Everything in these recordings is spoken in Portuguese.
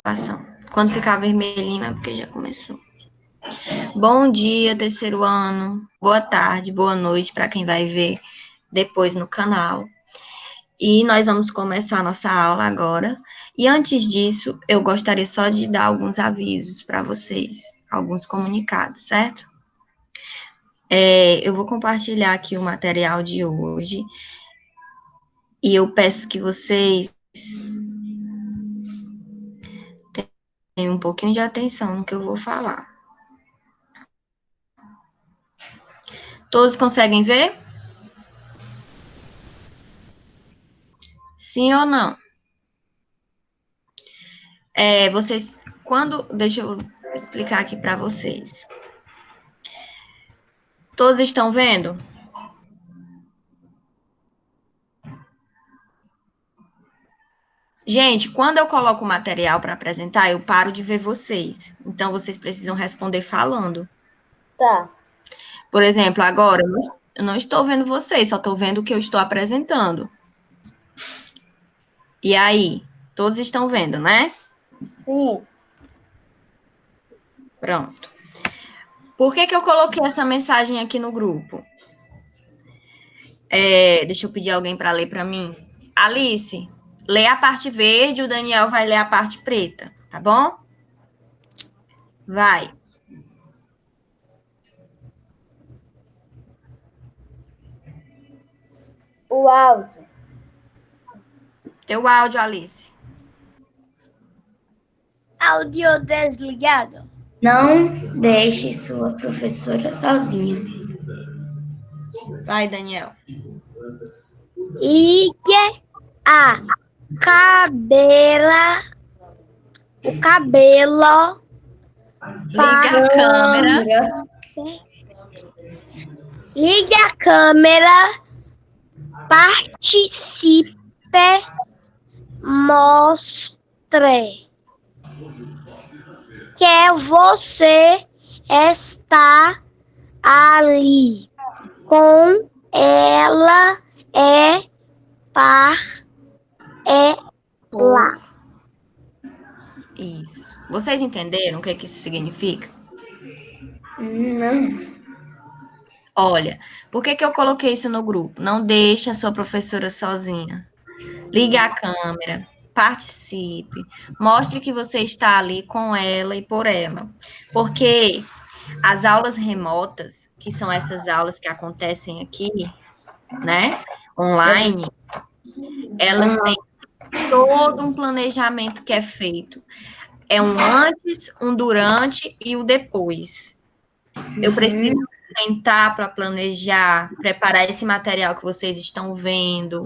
gravação. Quando ficar vermelhinho é porque já começou. Bom dia, terceiro ano. Boa tarde, boa noite para quem vai ver depois no canal. E nós vamos começar a nossa aula agora. E antes disso, eu gostaria só de dar alguns avisos para vocês, alguns comunicados, certo? Eu vou compartilhar aqui o material de hoje. E eu peço que vocês tenham um pouquinho de atenção no que eu vou falar. Todos conseguem ver? Sim ou não? Deixa eu explicar aqui para vocês. Todos estão vendo? Gente, quando eu coloco o material para apresentar, eu paro de ver vocês. Então, vocês precisam responder falando. Tá. Por exemplo, agora, eu não estou vendo vocês, só estou vendo o que eu estou apresentando. E aí? Todos estão vendo, né? Sim. Pronto. Por que eu coloquei essa mensagem aqui no grupo? Deixa eu pedir alguém para ler para mim. Alice, lê a parte verde, o Daniel vai ler a parte preta, tá bom? Vai. O áudio. Teu áudio, Alice. Áudio desligado. Não deixe sua professora sozinha. Vai, Daniel. Ligue a o cabelo Liga a câmera. Ligue a câmera. Participe. Mostre que você está ali com ela lá. Isso. Vocês entenderam o que isso significa? Não. Olha, por que eu coloquei isso no grupo? Não deixe a sua professora sozinha. Ligue a câmera, participe, mostre que você está ali com ela e por ela. Porque as aulas remotas, que são essas aulas que acontecem aqui, né, online, elas têm todo um planejamento que é feito. É um antes, um durante e o depois. Eu preciso sentar para planejar, preparar esse material que vocês estão vendo,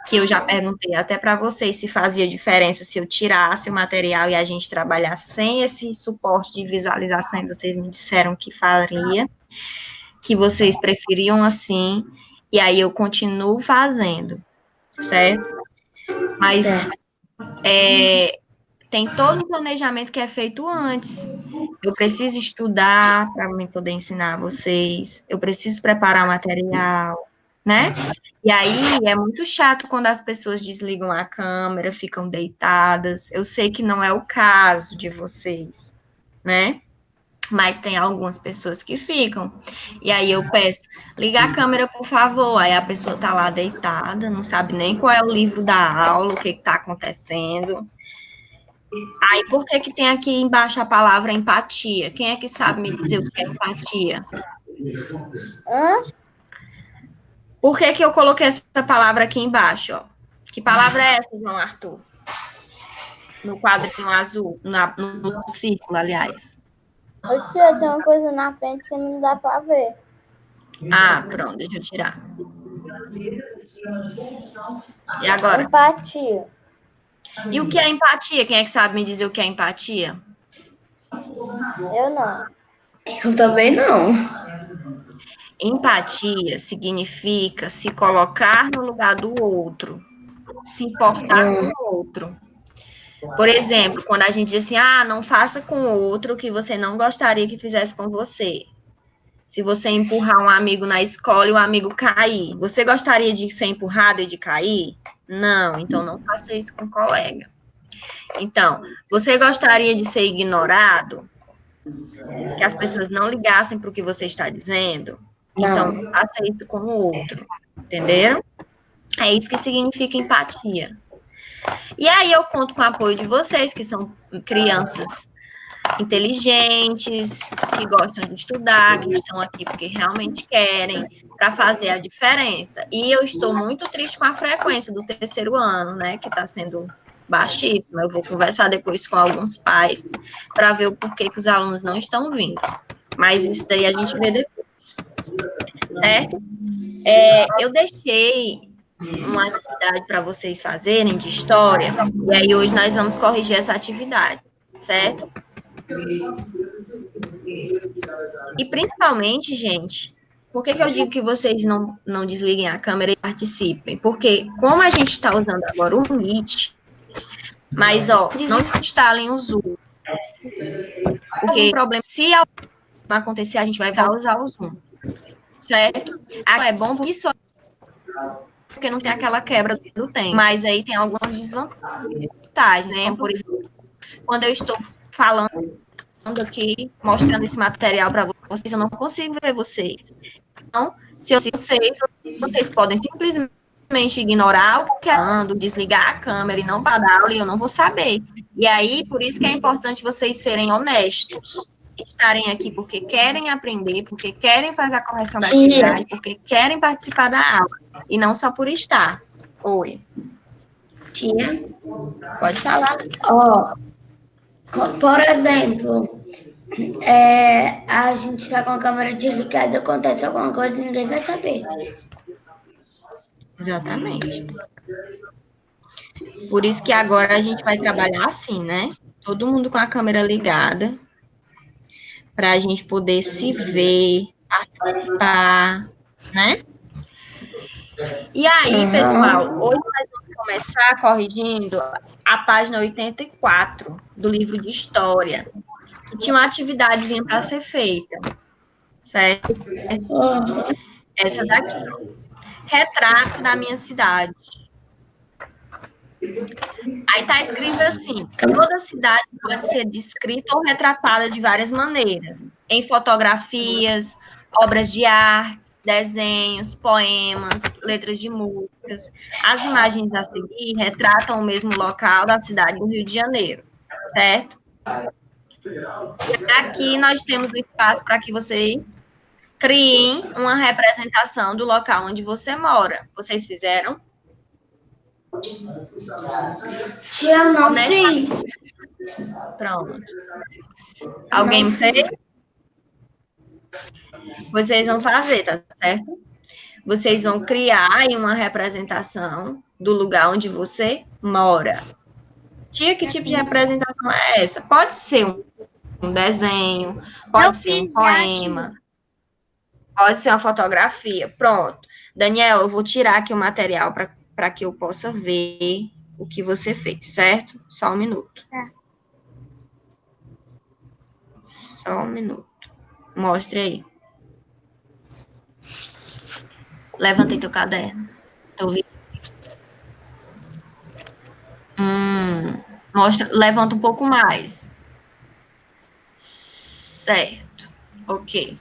que eu já perguntei até para vocês se fazia diferença se eu tirasse o material e a gente trabalhar sem esse suporte de visualização, e vocês me disseram que faria, que vocês preferiam assim, e aí eu continuo fazendo, certo? Mas tem todo um planejamento que é feito antes. Eu preciso estudar para mim poder ensinar vocês, eu preciso preparar o material, né? E aí é muito chato quando as pessoas desligam a câmera, ficam deitadas. Eu sei que não é o caso de vocês, né? Mas tem algumas pessoas que ficam. E aí eu peço, liga a câmera, por favor. Aí a pessoa tá lá deitada, não sabe nem qual é o livro da aula, o que tá acontecendo. Aí, por que tem aqui embaixo a palavra empatia? Quem é que sabe me dizer o que é empatia? Por que eu coloquei essa palavra aqui embaixo, ó? Que palavra é essa, João Arthur? No quadrinho azul, no círculo, aliás. Tia, tem uma coisa na frente que não dá para ver. Ah, pronto, deixa eu tirar. E agora? Empatia. E o que é empatia? Quem é que sabe me dizer o que é empatia? Eu não. Eu também não. Empatia significa se colocar no lugar do outro, se importar com o outro. Por exemplo, quando a gente diz assim, não faça com o outro o que você não gostaria que fizesse com você. Se você empurrar um amigo na escola e o amigo cair, você gostaria de ser empurrado e de cair? Não, então não faça isso com o colega. Então, você gostaria de ser ignorado? Que as pessoas não ligassem para o que você está dizendo? Então, Não. faça isso com o outro, entenderam? É isso que significa empatia. E aí eu conto com o apoio de vocês, que são crianças inteligentes, que gostam de estudar, que estão aqui porque realmente querem, para fazer a diferença. E eu estou muito triste com a frequência do terceiro ano, né, que está sendo baixíssima. Eu vou conversar depois com alguns pais para ver o porquê que os alunos não estão vindo. Mas isso daí a gente vê depois. Certo? Eu deixei uma atividade para vocês fazerem de história, e aí hoje nós vamos corrigir essa atividade, certo? E principalmente, gente, por que eu digo que vocês não desliguem a câmera e participem? Porque como a gente está usando agora o Meet, mas, ó, não instalem o Zoom. Porque o problema, se acontecer, a gente vai usar o Zoom, certo? É bom porque só porque não tem aquela quebra do tempo. Mas aí tem algumas desvantagens, né? Por exemplo, quando eu estou falando aqui, mostrando esse material para vocês, eu não consigo ver vocês. Então, se vocês podem simplesmente ignorar o que é falando, desligar a câmera e não para dar aula, e eu não vou saber. E aí, por isso que é importante vocês serem honestos. Estarem aqui porque querem aprender, porque querem fazer a correção da atividade, porque querem participar da aula, e não só por estar. Oi. Tia? Pode falar. Ó, por exemplo, a gente tá com a câmera desligada, acontece alguma coisa e ninguém vai saber. Exatamente. Por isso que agora a gente vai trabalhar assim, né? Todo mundo com a câmera ligada, para a gente poder se ver, participar, né? E aí, pessoal, hoje nós vamos começar corrigindo a página 84 do livro de História, que tinha uma atividadezinha para ser feita, certo? Essa daqui, retrato da minha cidade. Aí tá escrito assim: toda cidade pode ser descrita ou retratada de várias maneiras, em fotografias, obras de arte, desenhos, poemas, letras de músicas. As imagens a seguir retratam o mesmo local da cidade do Rio de Janeiro, certo? E aqui nós temos o espaço para que vocês criem uma representação do local onde você mora. Vocês fizeram? Tia, eu não fiz. Pronto. Alguém fez? Vocês vão fazer, tá certo? Vocês vão criar aí uma representação do lugar onde você mora. Tia, que tipo de representação é essa? Pode ser um desenho, pode ser um poema, pode ser uma fotografia. Pronto. Daniel, eu vou tirar aqui o material para que eu possa ver o que você fez, certo? Só um minuto. Só um minuto. Mostre aí. Levantei teu caderno. Tô vendo. Mostra, levanta um pouco mais. Certo. Ok.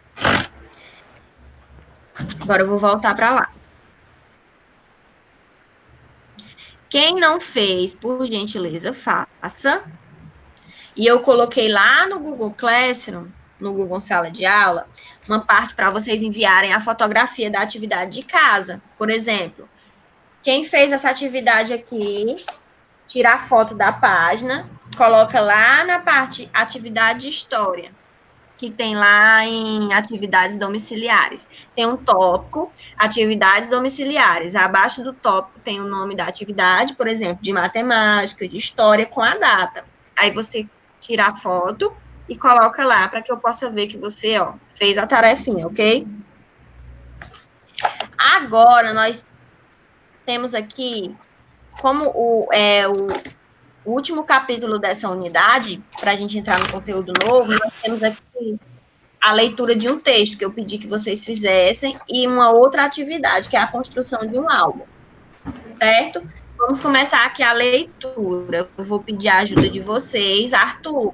Agora eu vou voltar para lá. Quem não fez, por gentileza, faça. E eu coloquei lá no Google Classroom, no Google Sala de Aula, uma parte para vocês enviarem a fotografia da atividade de casa. Por exemplo, quem fez essa atividade aqui, tira a foto da página, coloca lá na parte atividade de história, que tem lá em atividades domiciliares. Tem um tópico, atividades domiciliares. Abaixo do tópico tem o nome da atividade, por exemplo, de matemática, de história, com a data. Aí você tira a foto e coloca lá para que eu possa ver que você, ó, fez a tarefinha, ok? Agora, nós temos aqui, como o último capítulo dessa unidade, para a gente entrar no conteúdo novo, nós temos aqui a leitura de um texto que eu pedi que vocês fizessem e uma outra atividade, que é a construção de um álbum, certo? Vamos começar aqui a leitura. Eu vou pedir a ajuda de vocês. Arthur,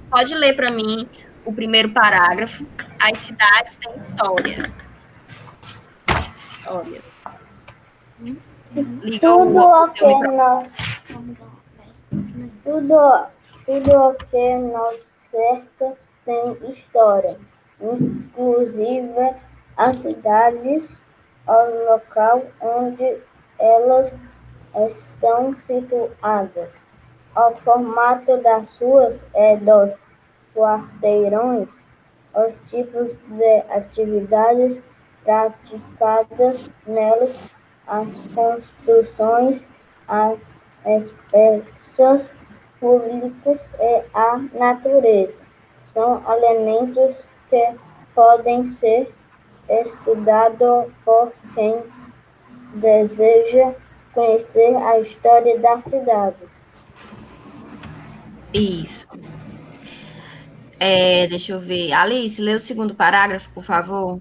pode ler para mim o primeiro parágrafo. As cidades têm história. Olha. Liga Tudo o que teu nós, tudo o que nos cerca tem história, inclusive as cidades, o local onde elas estão situadas. O formato das ruas e dos quarteirões, os tipos de atividades praticadas nelas, as construções, as espaços públicos e a natureza. São elementos que podem ser estudados por quem deseja conhecer a história das cidades. Isso. Deixa eu ver. Alice, lê o segundo parágrafo, por favor.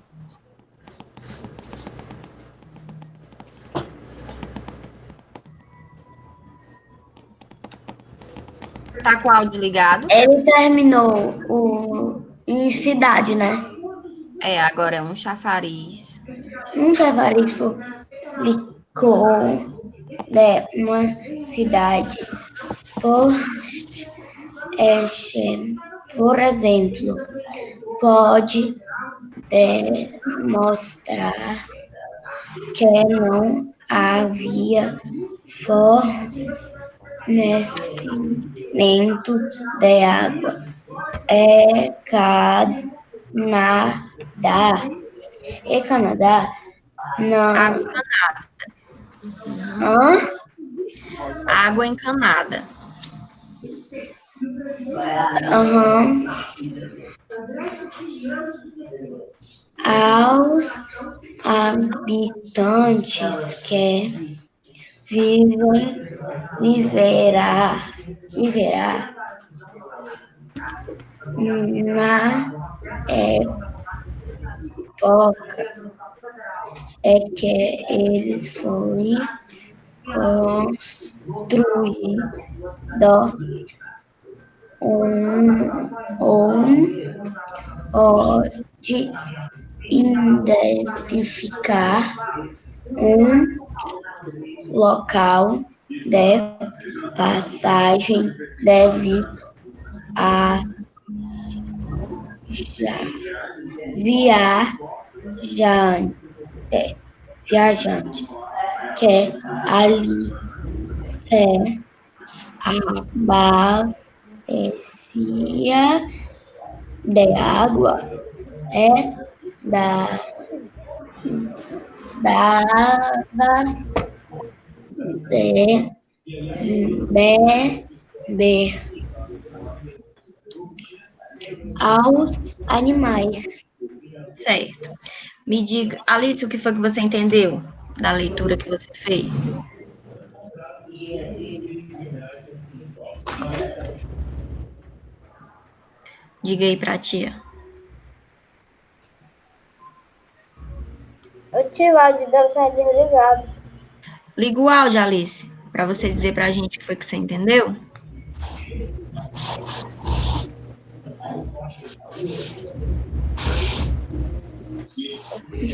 Tá com o áudio ligado? Ele terminou em cidade, né? Agora é um chafariz. Um chafariz publicou de uma cidade por exemplo, pode demonstrar que não havia fornecimento de água e Canadá não. Água encanada. Uhum. Aos habitantes que viverá na época que eles foi construído pode identificar local de passagem de viajantes que ali se abastecia de água e dava de beber aos animais. Certo. Me diga, Alice, o que foi que você entendeu da leitura que você fez? Diga aí pra tia. O tio áudio deve estar desligado. Liga o áudio, Alice, para você dizer pra gente o que foi que você entendeu.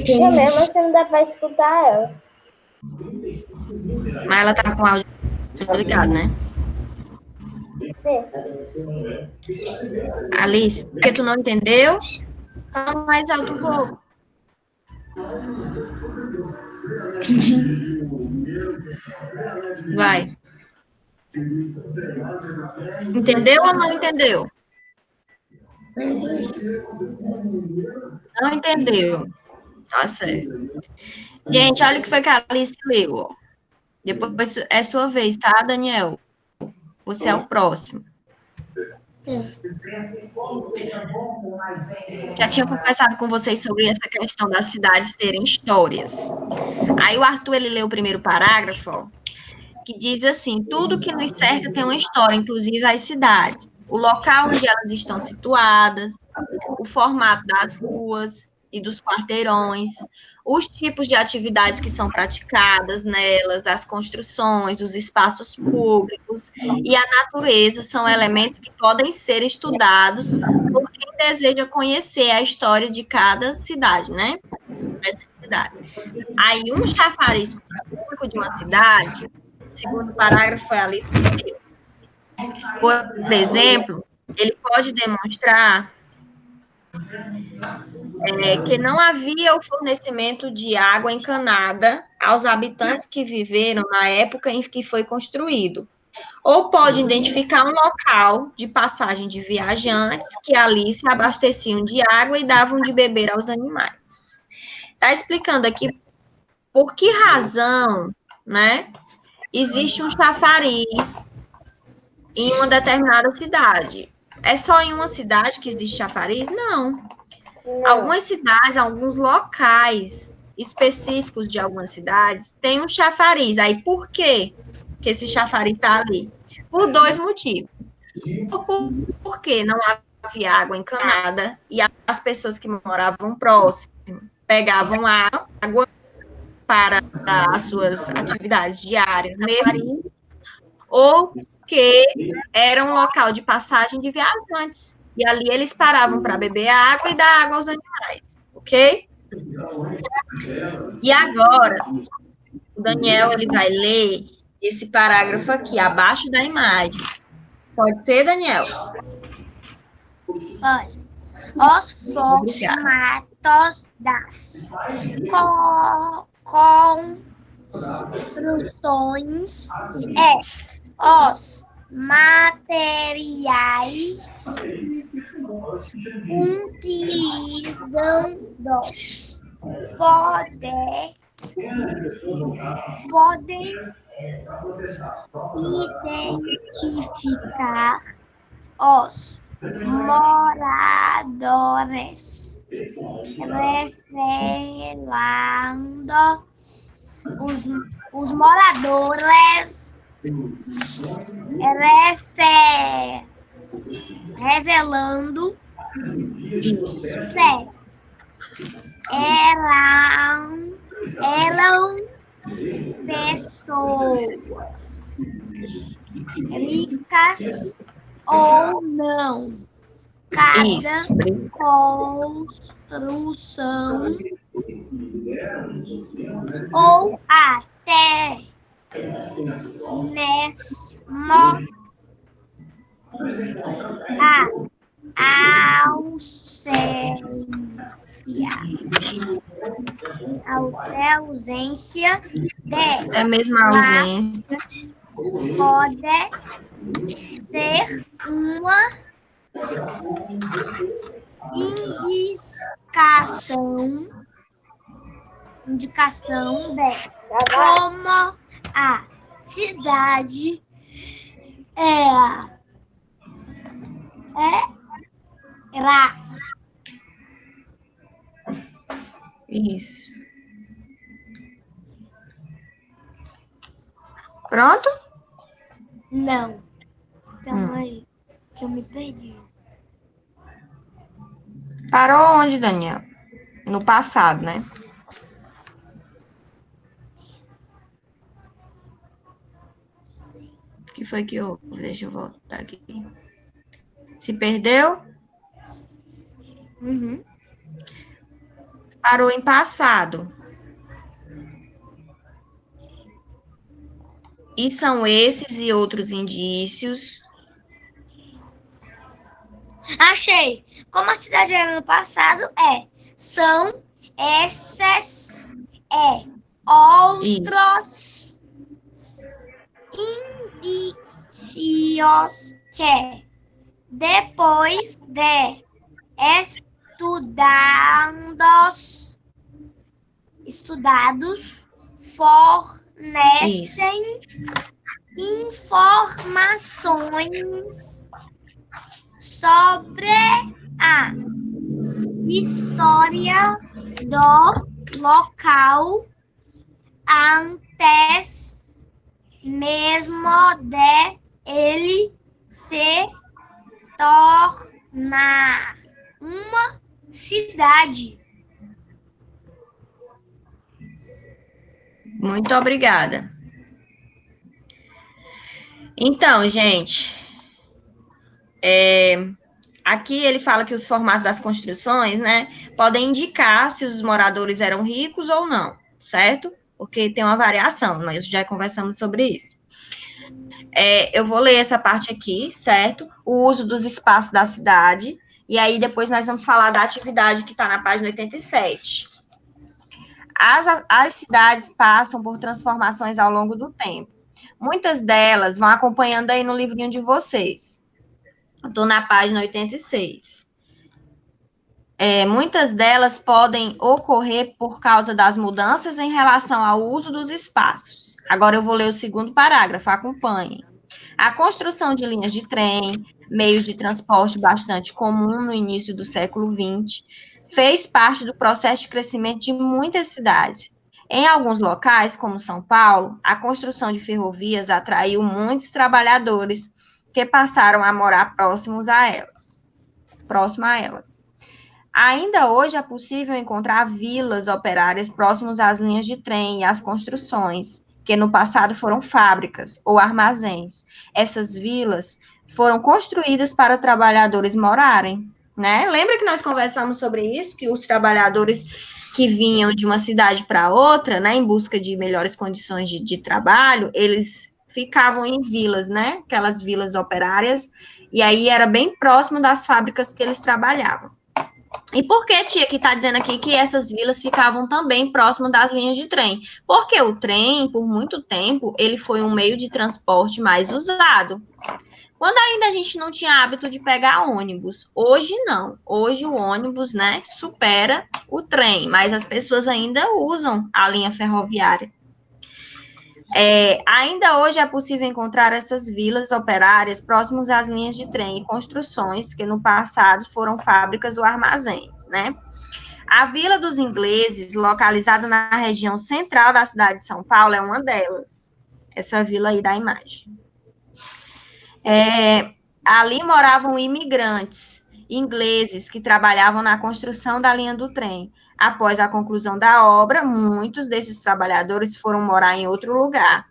Tia, mesmo assim não dá para escutar ela. Mas ela tá com o áudio ligado, né? Sim. Alice, porque tu não entendeu? Fala mais alto um pouco. Vai. Entendeu ou não entendeu? Não entendeu. Tá certo. Gente, olha o que foi que a Alice leu, ó. Depois é sua vez, tá, Daniel? Você é o próximo. Já tinha conversado com vocês sobre essa questão das cidades terem histórias. Aí o Arthur, ele leu o primeiro parágrafo, ó, que diz assim: tudo que nos cerca tem uma história, inclusive as cidades. O local onde elas estão situadas, o formato das ruas e dos quarteirões, os tipos de atividades que são praticadas nelas, as construções, os espaços públicos e a natureza são elementos que podem ser estudados por quem deseja conhecer a história de cada cidade, né? Dessa cidade. Aí, um chafariz público de uma cidade, segundo o parágrafo, é a lista que deu. Por exemplo, ele pode demonstrar que não havia o fornecimento de água encanada aos habitantes que viveram na época em que foi construído. Ou pode identificar um local de passagem de viajantes que ali se abasteciam de água e davam de beber aos animais. Está explicando aqui por que razão, né, existe um chafariz em uma determinada cidade. É só em uma cidade que existe chafariz? Não. Algumas cidades, alguns locais específicos de algumas cidades têm um chafariz. Aí, por quê que esse chafariz está ali? Por dois motivos. Porque não havia água encanada e as pessoas que moravam próximo pegavam água para as suas atividades diárias, mesmo, ou que era um local de passagem de viajantes. E ali eles paravam para beber água e dar água aos animais, ok? E agora, o Daniel ele vai ler esse parágrafo aqui, abaixo da imagem. Pode ser, Daniel? Pode. Os formatos das construções os materiais utilizados podem identificar os moradores, revelando os moradores, revelando se eram pessoas ricas ou não. Cada construção ou até mesmo a ausência de É mesmo a ausência. pode ser uma indicação de como a cidade era. Isso. Pronto? Não. Calma aí, que eu me perdi. Parou onde, Daniel? No passado, né? O que foi que houve? Deixa eu voltar aqui. Se perdeu? Uhum. Parou em passado. E são esses e outros indícios. Achei. Como a cidade era no passado, são esses outros indícios que, depois de estudados, fornecem informações sobre a história do local antes mesmo de ele se tornar uma cidade. Muito obrigada. Então, gente, aqui ele fala que os formatos das construções, né, podem indicar se os moradores eram ricos ou não, certo? Porque tem uma variação, nós já conversamos sobre isso. Eu vou ler essa parte aqui, certo? O uso dos espaços da cidade, e aí depois nós vamos falar da atividade que está na página 87. As cidades passam por transformações ao longo do tempo. Muitas delas vão acompanhando aí no livrinho de vocês. Estou na página 86. Muitas delas podem ocorrer por causa das mudanças em relação ao uso dos espaços. Agora eu vou ler o segundo parágrafo, acompanhem. A construção de linhas de trem, meios de transporte bastante comum no início do século XX, fez parte do processo de crescimento de muitas cidades. Em alguns locais, como São Paulo, a construção de ferrovias atraiu muitos trabalhadores que passaram a morar próximo a elas. Ainda hoje é possível encontrar vilas operárias próximas às linhas de trem e às construções, que no passado foram fábricas ou armazéns. Essas vilas foram construídas para trabalhadores morarem, né? Lembra que nós conversamos sobre isso, que os trabalhadores que vinham de uma cidade para outra, né, em busca de melhores condições de trabalho, eles ficavam em vilas, né? Aquelas vilas operárias, e aí era bem próximo das fábricas que eles trabalhavam. E por que, tia, que está dizendo aqui que essas vilas ficavam também próximo das linhas de trem? Porque o trem, por muito tempo, ele foi um meio de transporte mais usado. Quando ainda a gente não tinha hábito de pegar ônibus. Hoje não. Hoje o ônibus, né, supera o trem, mas as pessoas ainda usam a linha ferroviária. Ainda hoje é possível encontrar essas vilas operárias próximas às linhas de trem e construções que no passado foram fábricas ou armazéns, né? A Vila dos Ingleses, localizada na região central da cidade de São Paulo, é uma delas. Essa vila aí da imagem. Ali moravam imigrantes ingleses que trabalhavam na construção da linha do trem. Após a conclusão da obra, muitos desses trabalhadores foram morar em outro lugar.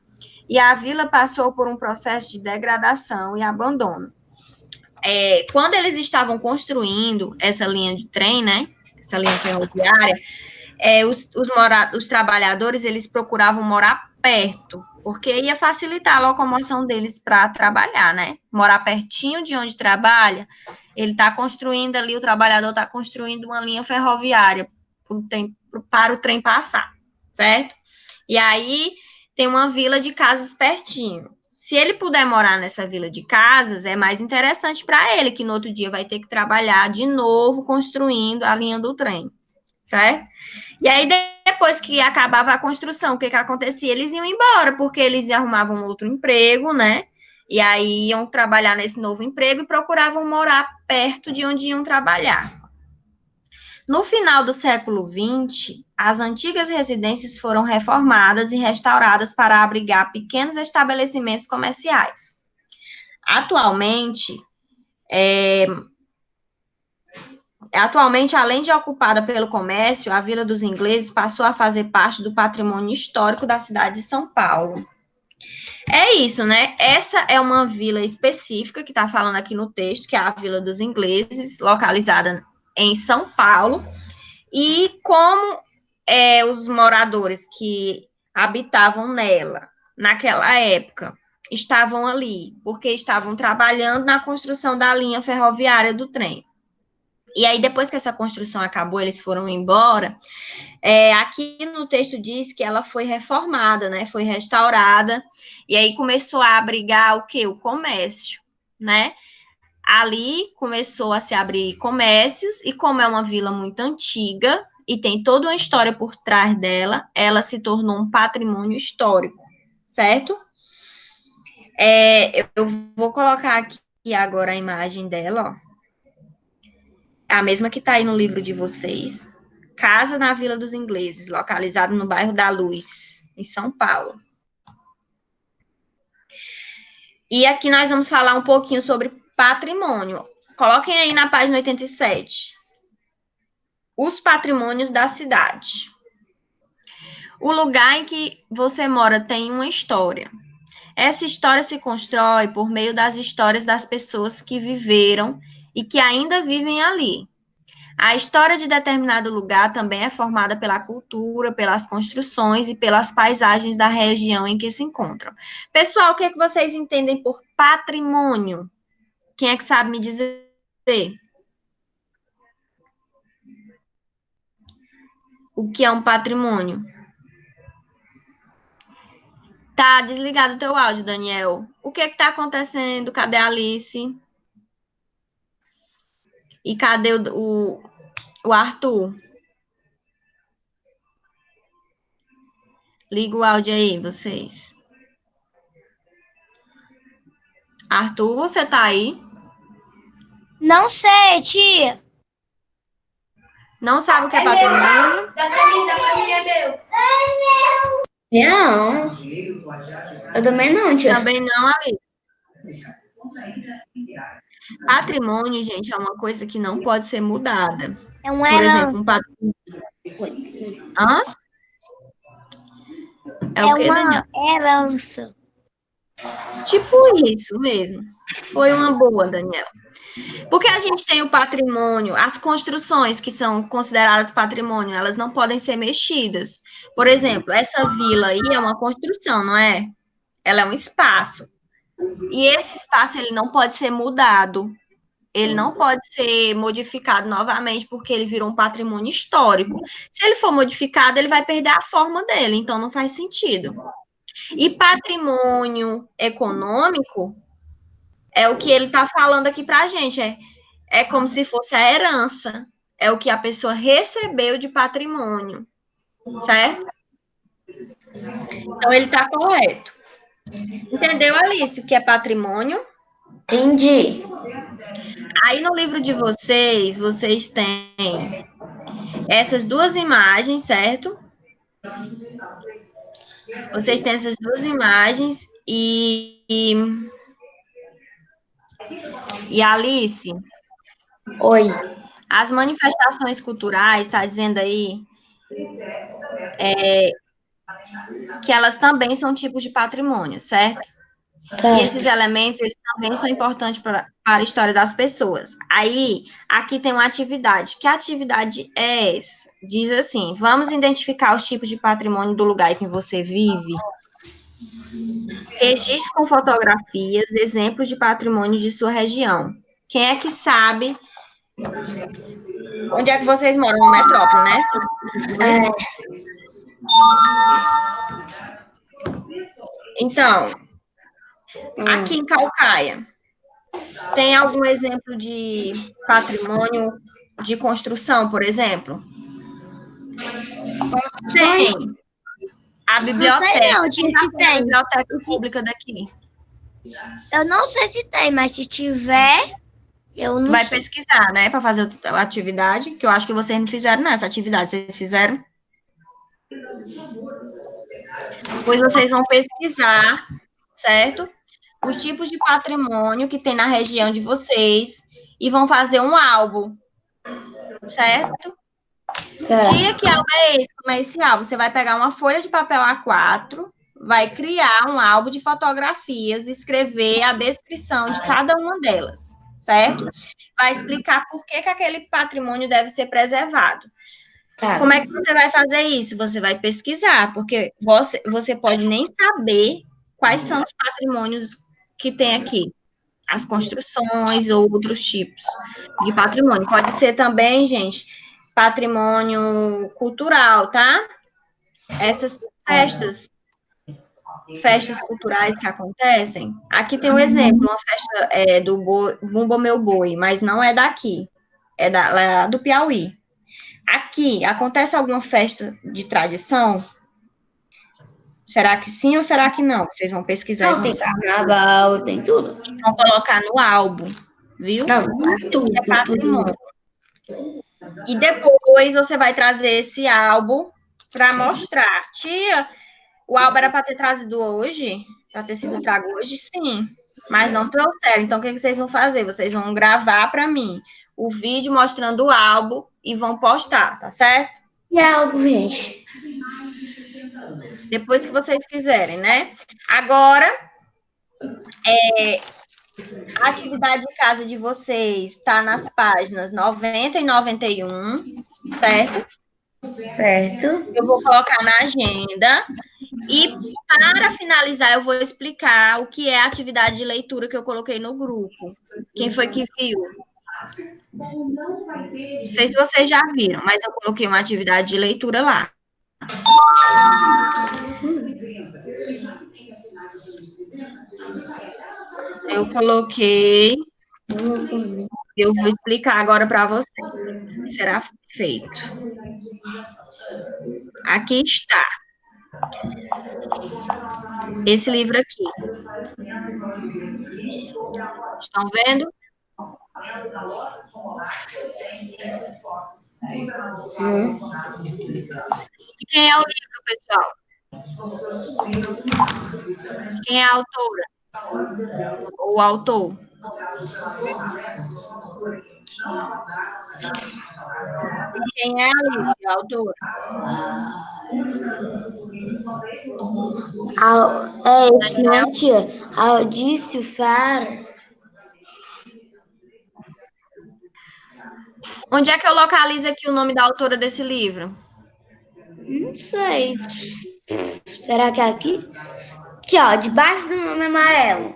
E a vila passou por um processo de degradação e abandono. Quando eles estavam construindo essa linha de trem, né, essa linha ferroviária, os trabalhadores, eles procuravam morar perto, porque ia facilitar a locomoção deles para trabalhar, né? Morar pertinho de onde trabalha, ele está construindo ali, o trabalhador está construindo uma linha ferroviária para o trem passar, certo? E aí tem uma vila de casas pertinho. Se ele puder morar nessa vila de casas, é mais interessante para ele, que no outro dia vai ter que trabalhar de novo construindo a linha do trem, certo? E aí, depois que acabava a construção, o que acontecia? Eles iam embora, porque eles arrumavam outro emprego, né? E aí iam trabalhar nesse novo emprego e procuravam morar perto de onde iam trabalhar. No final do século XX, as antigas residências foram reformadas e restauradas para abrigar pequenos estabelecimentos comerciais. Atualmente, além de ocupada pelo comércio, a Vila dos Ingleses passou a fazer parte do patrimônio histórico da cidade de São Paulo. É isso, né? Essa é uma vila específica que está falando aqui no texto, que é a Vila dos Ingleses, localizada em São Paulo. E como os moradores que habitavam nela, naquela época, estavam ali, porque estavam trabalhando na construção da linha ferroviária do trem. E aí, depois que essa construção acabou, eles foram embora. Aqui no texto diz que ela foi reformada, né? Foi restaurada. E aí começou a abrigar o quê? O comércio, né? Ali começou a se abrir comércios. E como é uma vila muito antiga e tem toda uma história por trás dela, ela se tornou um patrimônio histórico, certo? Eu vou colocar aqui agora a imagem dela, ó. A mesma que está aí no livro de vocês. Casa na Vila dos Ingleses, localizado no bairro da Luz, em São Paulo. E aqui nós vamos falar um pouquinho sobre patrimônio. Coloquem aí na página 87. Os patrimônios da cidade. O lugar em que você mora tem uma história. Essa história se constrói por meio das histórias das pessoas que viveram e que ainda vivem ali. A história de determinado lugar também é formada pela cultura, pelas construções e pelas paisagens da região em que se encontram. Pessoal, o que é que vocês entendem por patrimônio? Quem é que sabe me dizer? O que é um patrimônio? Tá desligado o teu áudio, Daniel. O que é que tá acontecendo? Cadê a Alice? E cadê o Arthur? Liga o áudio aí, vocês. Arthur, você tá aí? Não sei, tia. Não sabe o que é patrimônio? Dá pra mim, é meu. Não. Eu também não, tia. Também não, Alice. Patrimônio, gente, é uma coisa que não pode ser mudada. É um Por exemplo, um herança. patrimônio. Hã? É É o quê, uma Daniel? herança. Tipo isso mesmo. Foi uma boa, Daniel. Porque a gente tem o patrimônio, as construções que são consideradas patrimônio, elas não podem ser mexidas. Por exemplo, essa vila aí é uma construção, não é? Ela é um espaço. E esse espaço, ele não pode ser mudado. Ele não pode ser modificado novamente, porque ele virou um patrimônio histórico. Se ele for modificado, ele vai perder a forma dele, então não faz sentido. E patrimônio econômico é o que ele está falando aqui para a gente. É como se fosse a herança. É o que a pessoa recebeu de patrimônio. Certo? Então, ele está correto. Entendeu, Alice, o que é patrimônio? Entendi. Aí, no livro de vocês, vocês têm essas duas imagens, certo? Vocês têm essas duas imagens e Alice, Oi. as manifestações culturais, está dizendo aí, que elas também são tipos de patrimônio, certo? E esses Certo. elementos, eles também são importantes para a história das pessoas. Aí, aqui tem uma atividade. Que atividade é essa? Diz assim, vamos identificar os tipos de patrimônio do lugar em que você vive. Registre com fotografias, exemplos de patrimônio de sua região. Quem é que sabe onde é que vocês moram? No metrópole, né? Então, aqui em Calcaia, tem algum exemplo de patrimônio de construção, por exemplo? Tem. A biblioteca. Não, tia, se A tem. biblioteca pública daqui. Eu não sei se tem, mas se tiver, eu não Vai sei. pesquisar, né, para fazer a atividade, que eu acho que vocês não fizeram nessa atividade. Vocês fizeram? Depois vocês vão pesquisar, certo? Os tipos de patrimônio que tem na região de vocês e vão fazer um álbum, certo? Certo. Tia, que álbum é esse? Como é esse álbum? Você vai pegar uma folha de papel A4, vai criar um álbum de fotografias, escrever a descrição de cada uma delas, certo? Vai explicar por que aquele patrimônio deve ser preservado. Tá. Como é que você vai fazer isso? Você vai pesquisar, porque você pode nem saber quais são os patrimônios que tem aqui. As construções ou outros tipos de patrimônio. Pode ser também, gente, patrimônio cultural, tá? Essas festas culturais que acontecem. Aqui tem um exemplo, uma festa do Bumba Meu Boi, mas não é daqui, é lá do Piauí. Aqui, acontece alguma festa de tradição? Será que sim ou será que não? Vocês vão pesquisar Não, e tem carnaval, tem tudo. vão colocar no álbum, viu? Não, tudo, É patrimônio. E depois você vai trazer esse álbum para mostrar. Tia, o álbum era para ter trazido hoje? Para ter sido trago hoje? Sim. Mas não trouxeram. Então, o que vocês vão fazer? Vocês vão gravar para mim o vídeo mostrando o álbum e vão postar, tá certo? E é algo, gente. Depois que vocês quiserem, né? Agora, a atividade de casa de vocês está nas páginas 90 e 91, certo? Certo. Eu vou colocar na agenda. E para finalizar, eu vou explicar o que é a atividade de leitura que eu coloquei no grupo. Quem foi que viu? Não sei se vocês já viram, mas eu coloquei uma atividade de leitura lá. Eu coloquei. Eu vou explicar agora para vocês o que será feito. Aqui está. Esse livro aqui. Estão vendo? E quem é o livro, pessoal? Quem é a autora? Ou o autor? Quem é a autora? Não, tia. Audício Fara. Onde é que eu localizo aqui o nome da autora desse livro? Não sei. Será que é aqui? Aqui, ó, debaixo do nome amarelo.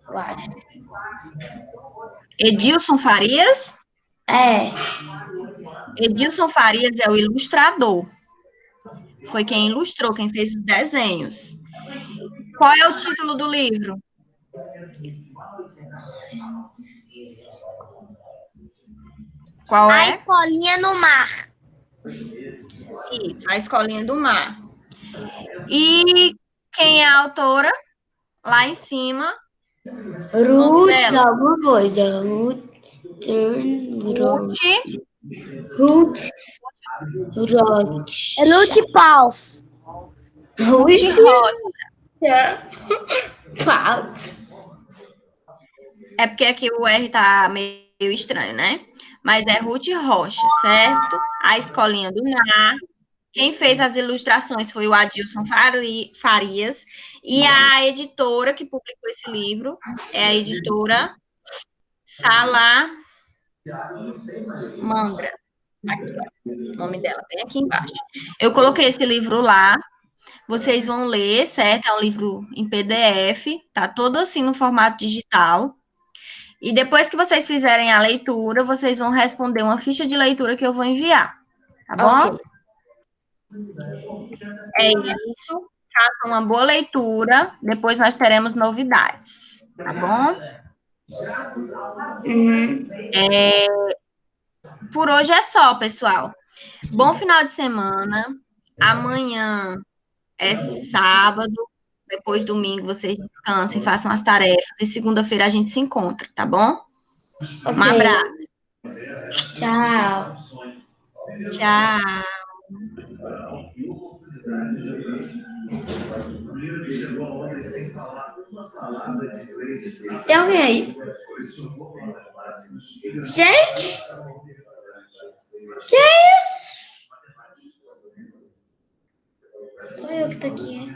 Eu acho. Edilson Farias? É. Edilson Farias é o ilustrador. Foi quem ilustrou, quem fez os desenhos. Qual é o título do livro? Qual A é? Escolinha no Mar. Isso, A Escolinha do Mar. E quem é a autora? Lá em cima. Ruth, dela? alguma coisa. Ruth. Ruth Ruth Paus. Rocha. Paus. É porque aqui o R tá meio estranho, né? Mas é Ruth Rocha, certo? A Escolinha do Mar. Quem fez as ilustrações foi o Adilson Farias. E a editora que publicou esse livro é a editora Salamandra. Aqui, ó, o nome dela, bem aqui embaixo. Eu coloquei esse livro lá. Vocês vão ler, certo? É um livro em PDF, tá todo assim no formato digital. E depois que vocês fizerem a leitura, vocês vão responder uma ficha de leitura que eu vou enviar, tá bom? Ok. É isso. Façam uma boa leitura. Depois nós teremos novidades, tá bom? Por hoje é só, pessoal. Bom final de semana. Amanhã é sábado. Depois, domingo, vocês descansem, façam as tarefas. E segunda-feira a gente se encontra, tá bom? Um abraço. Tchau. Tchau. Tem alguém aí? Gente! Que é isso? Só eu que tô aqui.